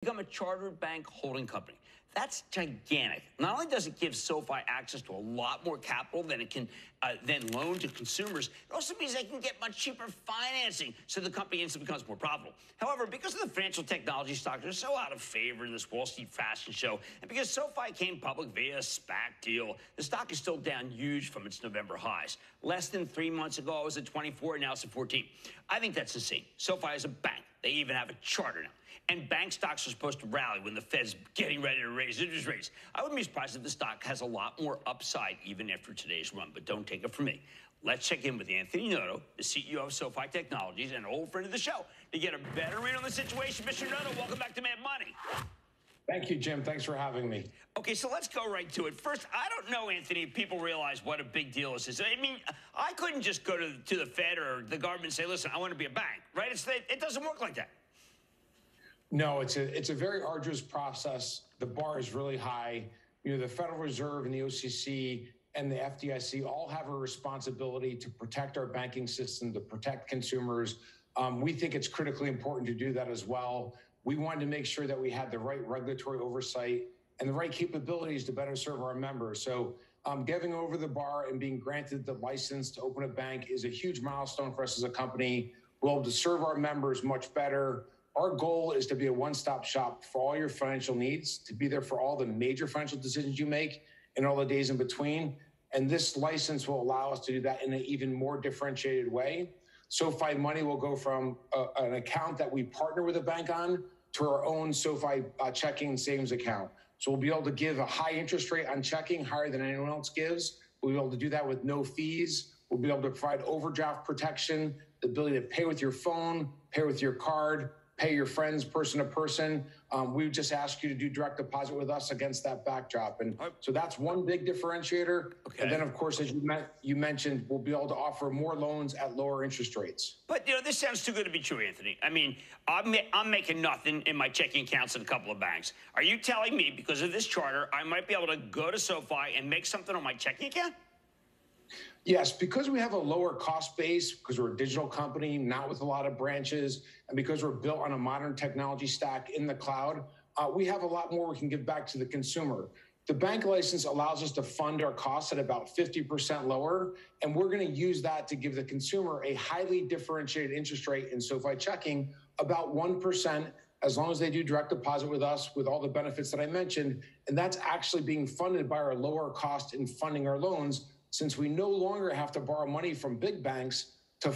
become a chartered bank holding company. That's gigantic. Not only does it give SoFi access to a lot more capital than it can then loan to consumers, it also means they can get much cheaper financing, so the company instantly becomes more profitable. However, because of the financial technology stocks are so out of favor in this Wall Street fashion show, and because SoFi came public via a SPAC deal, the stock is still down huge from its November highs. Less than 3 months ago, it was at 24, now it's at 14. I think that's insane. SoFi is a bank. They even have a charter now. And bank stocks are supposed to rally when the Fed's getting ready to raise interest rates. I wouldn't be surprised if the stock has a lot more upside even after today's run, but don't take it from me. Let's check in with Anthony Noto, the CEO of SoFi Technologies and an old friend of the show, to get a better read on the situation. Mr. Noto, welcome back to Mad Money. Thank you, Jim. Thanks for having me. Okay, so let's go right to it. First, I don't know, Anthony, if people realize what a big deal this is. I mean, I couldn't just go to the Fed or the government and say, listen, I want to be a bank, right? It doesn't work like that. No, it's a very arduous process. The bar is really high. You know, the Federal Reserve and the OCC and the FDIC all have a responsibility to protect our banking system, to protect consumers. We think it's critically important to do that as well. We wanted to make sure that we had the right regulatory oversight and the right capabilities to better serve our members. So getting over the bar and being granted the license to open a bank is a huge milestone for us as a company. We'll be able to serve our members much better. Our goal is to be a one-stop shop for all your financial needs, to be there for all the major financial decisions you make and all the days in between. And this license will allow us to do that in an even more differentiated way. SoFi Money will go from an account that we partner with a bank on to our own SoFi checking and savings account. So we'll be able to give a high interest rate on checking, higher than anyone else gives. We'll be able to do that with no fees. We'll be able to provide overdraft protection, the ability to pay with your phone, pay with your card, pay your friends person to person. We just ask you to do direct deposit with us against that backdrop. And so that's one big differentiator. Okay. And then, of course, as you mentioned, we'll be able to offer more loans at lower interest rates. But, you know, this sounds too good to be true, Anthony. I mean, I'm making nothing in my checking accounts at a couple of banks. Are you telling me because of this charter, I might be able to go to SoFi and make something on my checking account? Yes, because we have a lower cost base, because we're a digital company, not with a lot of branches, and because we're built on a modern technology stack in the cloud, we have a lot more we can give back to the consumer. The bank license allows us to fund our costs at about 50% lower, and we're going to use that to give the consumer a highly differentiated interest rate in SoFi checking, about 1%, as long as they do direct deposit with us with all the benefits that I mentioned. And that's actually being funded by our lower cost in funding our loans, since we no longer have to borrow money from big banks to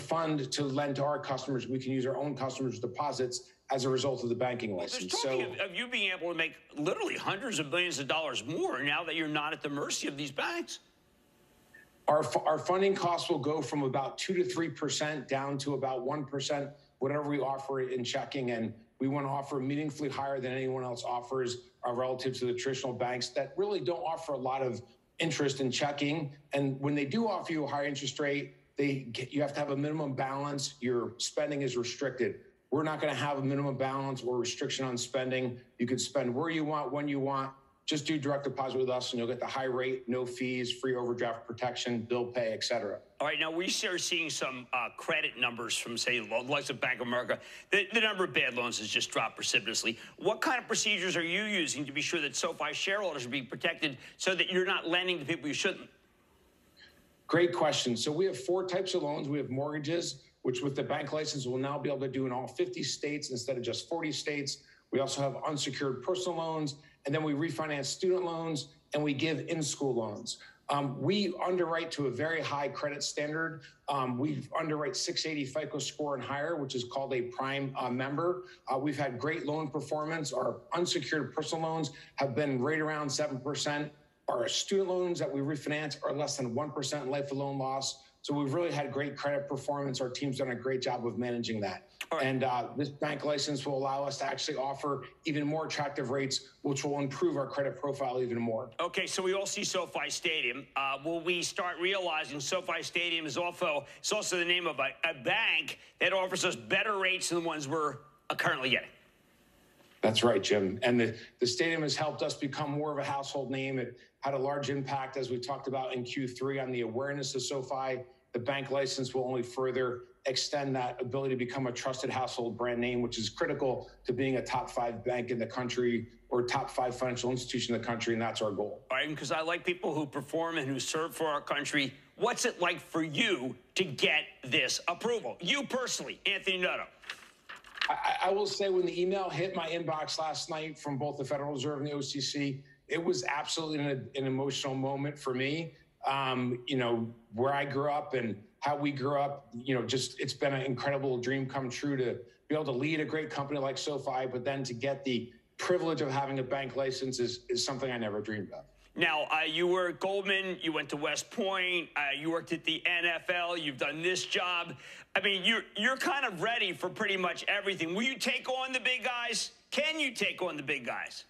lend to our customers. We can use our own customers' deposits as a result of the banking license. There's talking of you being able to make literally hundreds of millions of dollars more now that you're not at the mercy of these banks. Our funding costs will go from about 2 to 3% down to about 1%, whatever we offer in checking. And we want to offer meaningfully higher than anyone else offers relative to the traditional banks that really don't offer a lot of interest in checking. And when they do offer you a high interest rate, you have to have a minimum balance. Your spending is restricted. We're not going to have a minimum balance or restriction on spending. You can spend where you want, when you want. Just do direct deposit with us and you'll get the high rate, no fees, free overdraft protection, bill pay, et cetera. All right, now we are seeing some credit numbers from, say, the likes of Bank of America. The number of bad loans has just dropped precipitously. What kind of procedures are you using to be sure that SoFi shareholders are being protected so that you're not lending to people you shouldn't? Great question. So we have 4 types of loans. We have mortgages, which with the bank license, we'll now be able to do in all 50 states instead of just 40 states. We also have unsecured personal loans, and then we refinance student loans, and we give in-school loans. We underwrite to a very high credit standard. We underwrite 680 FICO score and higher, which is called a prime member. We've had great loan performance. Our unsecured personal loans have been right around 7%. Our student loans that we refinance are less than 1% life of loan loss. So we've really had great credit performance. Our team's done a great job of managing that. Right. And this bank license will allow us to actually offer even more attractive rates, which will improve our credit profile even more. Okay, so we all see SoFi Stadium. Will we start realizing SoFi Stadium is also the name of a bank that offers us better rates than the ones we're currently getting? That's right, Jim. And the stadium has helped us become more of a household name. It had a large impact, as we talked about in Q3, on the awareness of SoFi. The bank license will only further extend that ability to become a trusted household brand name, which is critical to being a top 5 bank in the country or top 5 financial institution in the country, and that's our goal. All right, because I like people who perform and who serve for our country. What's it like for you to get this approval? You personally, Anthony Noto. I will say when the email hit my inbox last night from both the Federal Reserve and the OCC, it was absolutely an emotional moment for me. You know, where I grew up and how we grew up, you know, just it's been an incredible dream come true to be able to lead a great company like SOFI, but then to get the privilege of having a bank license is something I never dreamed of. Now, you were at Goldman, you went to West Point, you worked at the NFL, you've done this job. I mean, you're kind of ready for pretty much everything. Will you take on the big guys? Can you take on the big guys?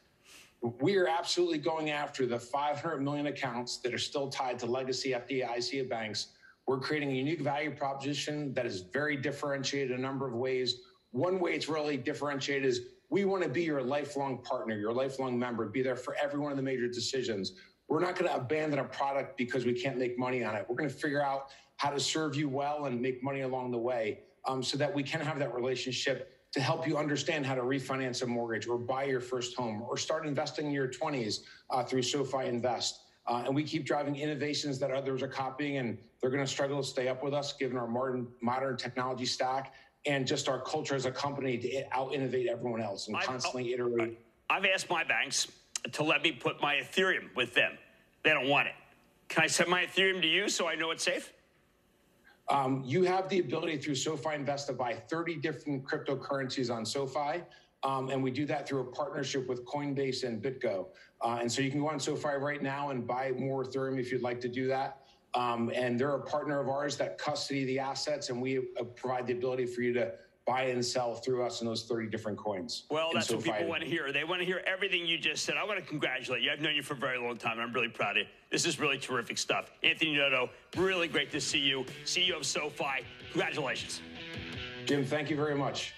We are absolutely going after the 500 million accounts that are still tied to legacy FDIC banks. We're creating a unique value proposition that is very differentiated in a number of ways. One way it's really differentiated is we want to be your lifelong partner, your lifelong member, be there for every one of the major decisions. We're not going to abandon a product because we can't make money on it. We're going to figure out how to serve you well and make money along the way so that we can have that relationship to help you understand how to refinance a mortgage or buy your first home or start investing in your 20s through SOFI Invest. And we keep driving innovations that others are copying, and they're going to struggle to stay up with us given our modern technology stack and just our culture as a company to out-innovate everyone else and constantly iterate. I've asked my banks to let me put my Ethereum with them. They don't want it. Can I send my Ethereum to you so I know it's safe? You have the ability through SOFI Invest to buy 30 different cryptocurrencies on SOFI. And we do that through a partnership with Coinbase and BitGo. And so you can go on SOFI right now and buy more Ethereum if you'd like to do that. And they're a partner of ours that custody the assets, and we provide the ability for you to buy and sell through us in those 30 different coins. Well, that's what people want to hear. They want to hear everything you just said. I want to congratulate you. I've known you for a very long time, and I'm really proud of you. This is really terrific stuff. Anthony Noto, really great to see you. CEO of SOFI. Congratulations. Jim, thank you very much.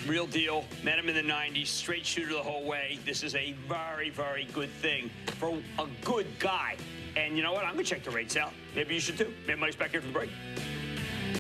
Real deal. Met him in the 90s, straight shooter the whole way. This is a very, very good thing for a good guy. And you know what? I'm going to check the rates out. Maybe you should too. Maybe Mike's back here for the break.